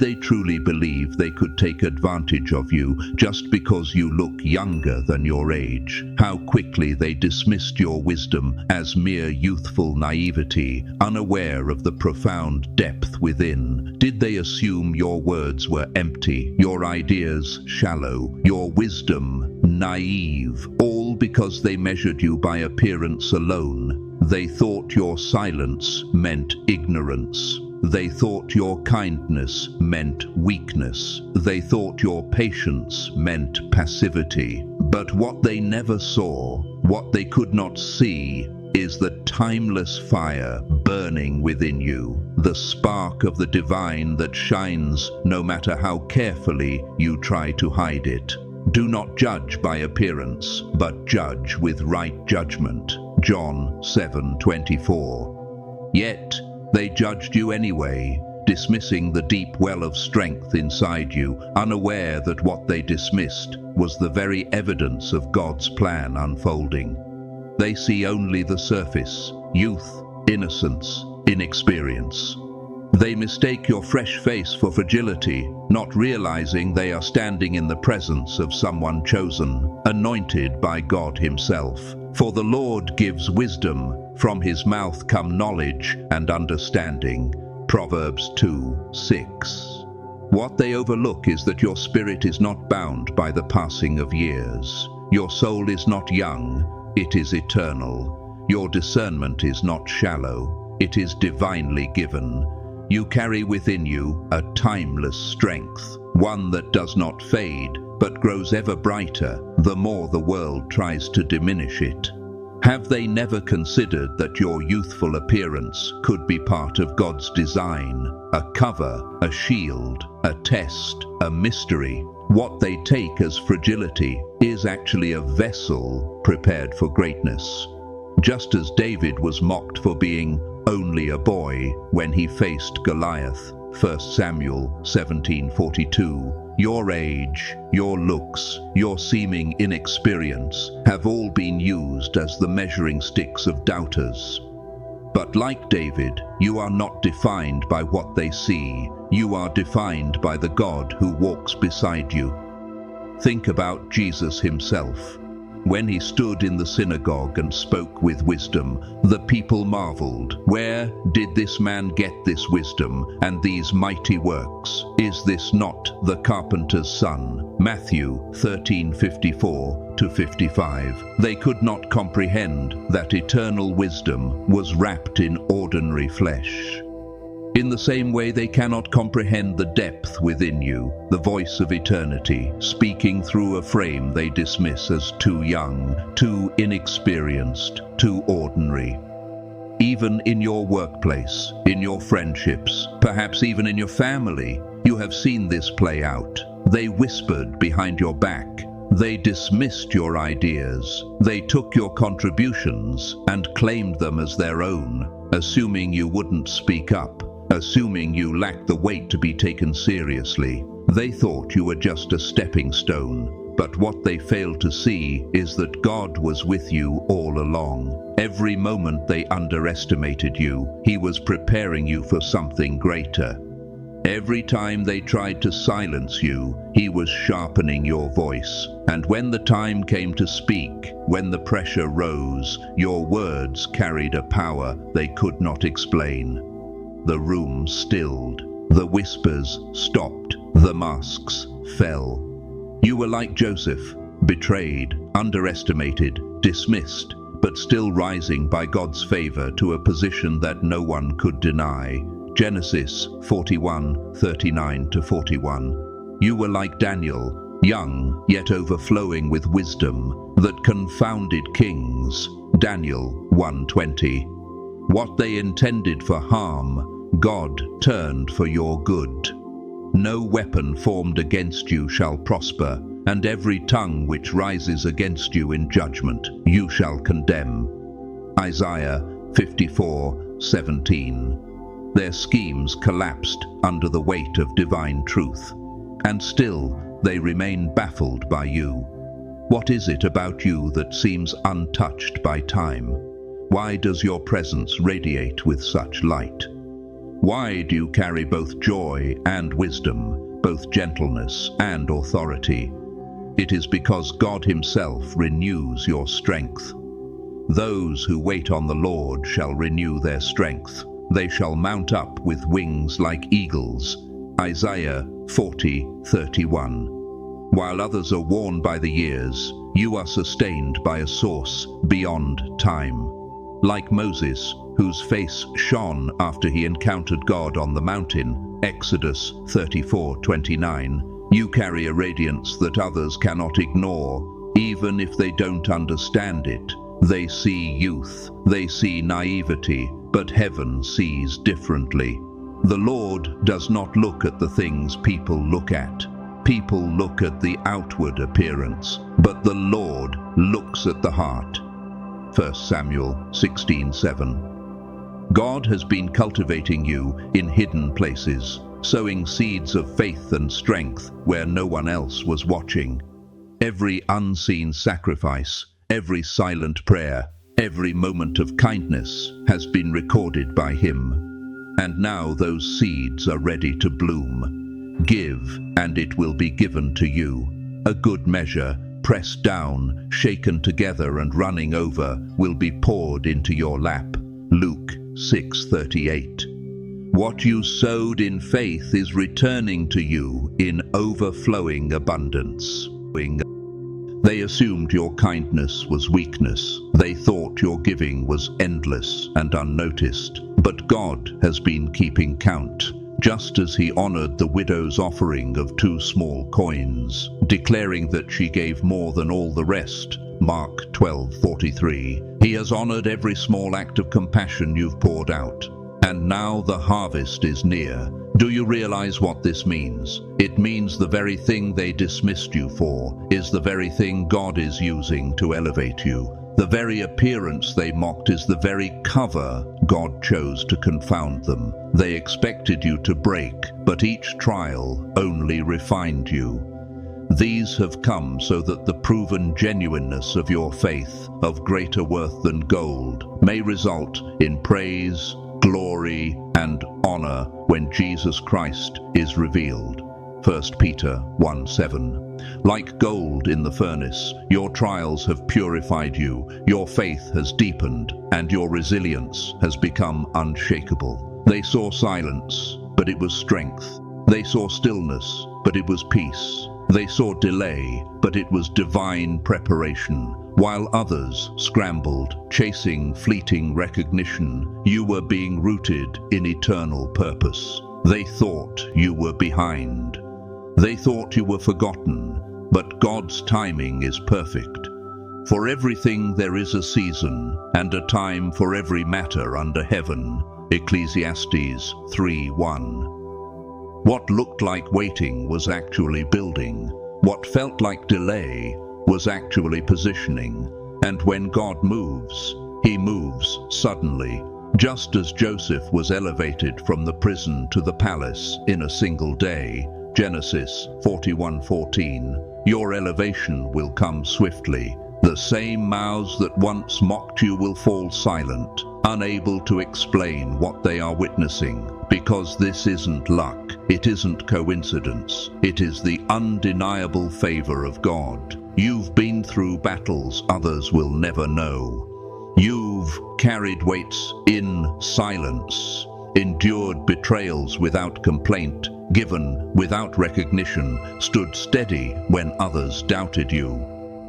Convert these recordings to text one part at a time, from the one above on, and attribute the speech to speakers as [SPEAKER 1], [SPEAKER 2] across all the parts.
[SPEAKER 1] they truly believe they could take advantage of you just because you look younger than your age? How quickly they dismissed your wisdom as mere youthful naivety, unaware of the profound depth within. Did they assume your words were empty, your ideas shallow, your wisdom naive, all because they measured you by appearance alone? They thought your silence meant ignorance. They thought your kindness meant weakness. They thought your patience meant passivity. But what they never saw, what they could not see, is the timeless fire burning within you, the spark of the divine that shines no matter how carefully you try to hide it. Do not judge by appearance, but judge with right judgment. John 7:24. Yet, they judged you anyway, dismissing the deep well of strength inside you, unaware that what they dismissed was the very evidence of God's plan unfolding. They see only the surface: youth, innocence, inexperience. They mistake your fresh face for fragility, not realizing they are standing in the presence of someone chosen, anointed by God Himself. For the Lord gives wisdom, from His mouth come knowledge and understanding. Proverbs 2:6. What they overlook is that your spirit is not bound by the passing of years. Your soul is not young, it is eternal. Your discernment is not shallow, it is divinely given. You carry within you a timeless strength, one that does not fade, but grows ever brighter the more the world tries to diminish it. Have they never considered that your youthful appearance could be part of God's design? A cover, a shield, a test, a mystery. What they take as fragility is actually a vessel prepared for greatness. Just as David was mocked for being only a boy when he faced Goliath, 1 Samuel 17:42, your age, your looks, your seeming inexperience have all been used as the measuring sticks of doubters. But like David, you are not defined by what they see. You are defined by the God who walks beside you. Think about Jesus Himself. When He stood in the synagogue and spoke with wisdom, the people marveled. Where did this man get this wisdom and these mighty works? Is this not the carpenter's son? Matthew 13:54-55. They could not comprehend that eternal wisdom was wrapped in ordinary flesh. In the same way, they cannot comprehend the depth within you, the voice of eternity, speaking through a frame they dismiss as too young, too inexperienced, too ordinary. Even in your workplace, in your friendships, perhaps even in your family, you have seen this play out. They whispered behind your back. They dismissed your ideas. They took your contributions and claimed them as their own, assuming you wouldn't speak up, assuming you lacked the weight to be taken seriously. They thought you were just a stepping stone, but what they failed to see is that God was with you all along. Every moment they underestimated you, He was preparing you for something greater. Every time they tried to silence you, He was sharpening your voice. And when the time came to speak, when the pressure rose, your words carried a power they could not explain. The room stilled. The whispers stopped. The masks fell. You were like Joseph, betrayed, underestimated, dismissed, but still rising by God's favor to a position that no one could deny. Genesis 41:39-41. You were like Daniel, young yet overflowing with wisdom that confounded kings. Daniel 1:20. What they intended for harm, God turned for your good. No weapon formed against you shall prosper, and every tongue which rises against you in judgment you shall condemn. Isaiah 54:17. Their schemes collapsed under the weight of divine truth, and still they remain baffled by you. What is it about you that seems untouched by time? Why does your presence radiate with such light? Why do you carry both joy and wisdom, both gentleness and authority? It is because God Himself renews your strength. Those who wait on the Lord shall renew their strength. They shall mount up with wings like eagles. Isaiah 40:31. While others are worn by the years, you are sustained by a source beyond time. Like Moses, whose face shone after he encountered God on the mountain, Exodus 34:29, you carry a radiance that others cannot ignore, even if they don't understand it. They see youth, they see naivety, but heaven sees differently. The Lord does not look at the things people look at. People look at the outward appearance, but the Lord looks at the heart. 1 Samuel 16:7. God has been cultivating you in hidden places, sowing seeds of faith and strength where no one else was watching. Every unseen sacrifice, every silent prayer, every moment of kindness has been recorded by Him. And now those seeds are ready to bloom. Give, and it will be given to you. A good measure, pressed down, shaken together and running over, will be poured into your lap. Luke 6:38. What you sowed in faith is returning to you in overflowing abundance. They assumed your kindness was weakness. They thought your giving was endless and unnoticed. But God has been keeping count, just as He honored the widow's offering of 2 small coins, declaring that she gave more than all the rest. Mark 12:43. He has honored every small act of compassion you've poured out. And now the harvest is near. Do you realize what this means? It means the very thing they dismissed you for is the very thing God is using to elevate you. The very appearance they mocked is the very cover God chose to confound them. They expected you to break, but each trial only refined you. These have come so that the proven genuineness of your faith, of greater worth than gold, may result in praise, glory, and honor when Jesus Christ is revealed. 1 Peter 1:7. Like gold in the furnace, your trials have purified you, your faith has deepened, and your resilience has become unshakable. They saw silence, but it was strength. They saw stillness, but it was peace. They saw delay, but it was divine preparation. While others scrambled, chasing fleeting recognition, you were being rooted in eternal purpose. They thought you were behind. They thought you were forgotten, but God's timing is perfect. For everything there is a season, and a time for every matter under heaven. Ecclesiastes 3:1. What looked like waiting was actually building. What felt like delay was actually positioning. And when God moves, He moves suddenly. Just as Joseph was elevated from the prison to the palace in a single day, Genesis 41:14, your elevation will come swiftly. The same mouths that once mocked you will fall silent, unable to explain what they are witnessing, because this isn't luck, it isn't coincidence, it is the undeniable favor of God. You've been through battles others will never know. You've carried weights in silence, endured betrayals without complaint, given without recognition, stood steady when others doubted you.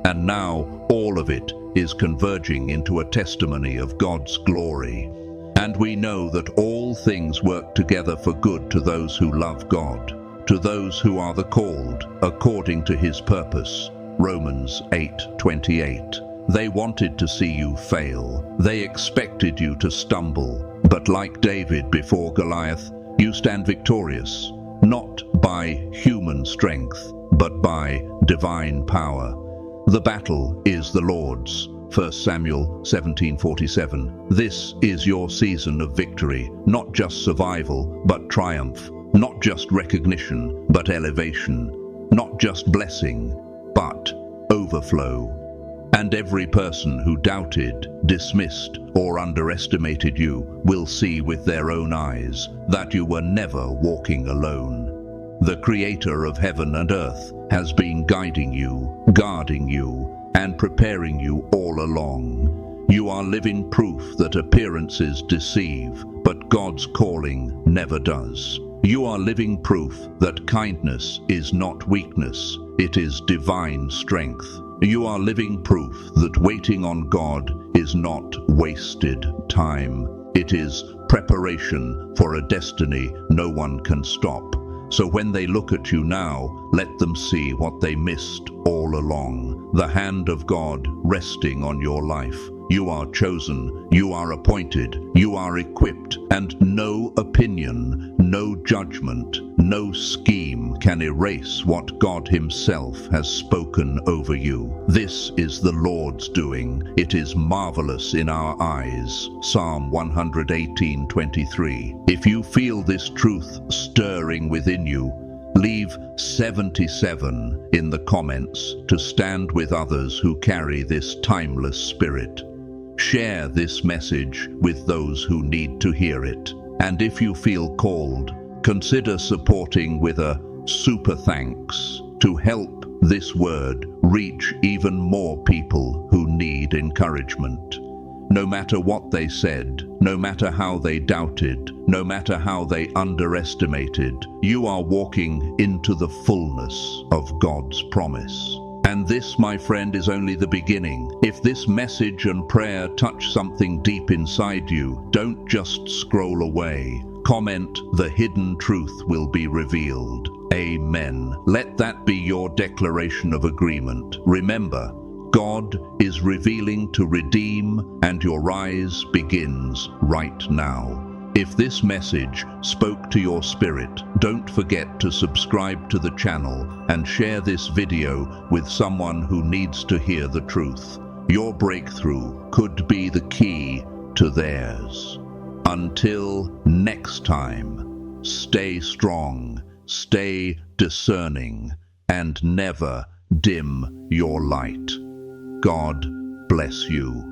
[SPEAKER 1] And now all of it is converging into a testimony of God's glory. And we know that all things work together for good to those who love God, to those who are the called according to His purpose. Romans 8:28. They wanted to see you fail. They expected you to stumble. But like David before Goliath, you stand victorious, not by human strength, but by divine power. The battle is the Lord's. 1 Samuel 17:47. This is your season of victory, not just survival, but triumph, not just recognition, but elevation, not just blessing, but overflow. And every person who doubted, dismissed, or underestimated you will see with their own eyes that you were never walking alone. The Creator of heaven and earth has been guiding you, guarding you, and preparing you all along. You are living proof that appearances deceive, but God's calling never does. You are living proof that kindness is not weakness, it is divine strength. You are living proof that waiting on God is not wasted time. It is preparation for a destiny no one can stop. So when they look at you now, let them see what they missed all along. The hand of God resting on your life. You are chosen, you are appointed, you are equipped, and no opinion, no judgment, no scheme can erase what God Himself has spoken over you. This is the Lord's doing. It is marvelous in our eyes. Psalm 118:23. If you feel this truth stirring within you, leave 77 in the comments to stand with others who carry this timeless spirit. Share this message with those who need to hear it. And if you feel called, consider supporting with a super thanks to help this word reach even more people who need encouragement. No matter what they said, no matter how they doubted, no matter how they underestimated, you are walking into the fullness of God's promise. And this, my friend, is only the beginning. If this message and prayer touch something deep inside you, don't just scroll away. Comment, "The hidden truth will be revealed." Amen. Let that be your declaration of agreement. Remember, God is revealing to redeem, and your rise begins right now. If this message spoke to your spirit, don't forget to subscribe to the channel and share this video with someone who needs to hear the truth. Your breakthrough could be the key to theirs. Until next time, stay strong, stay discerning, and never dim your light. God bless you.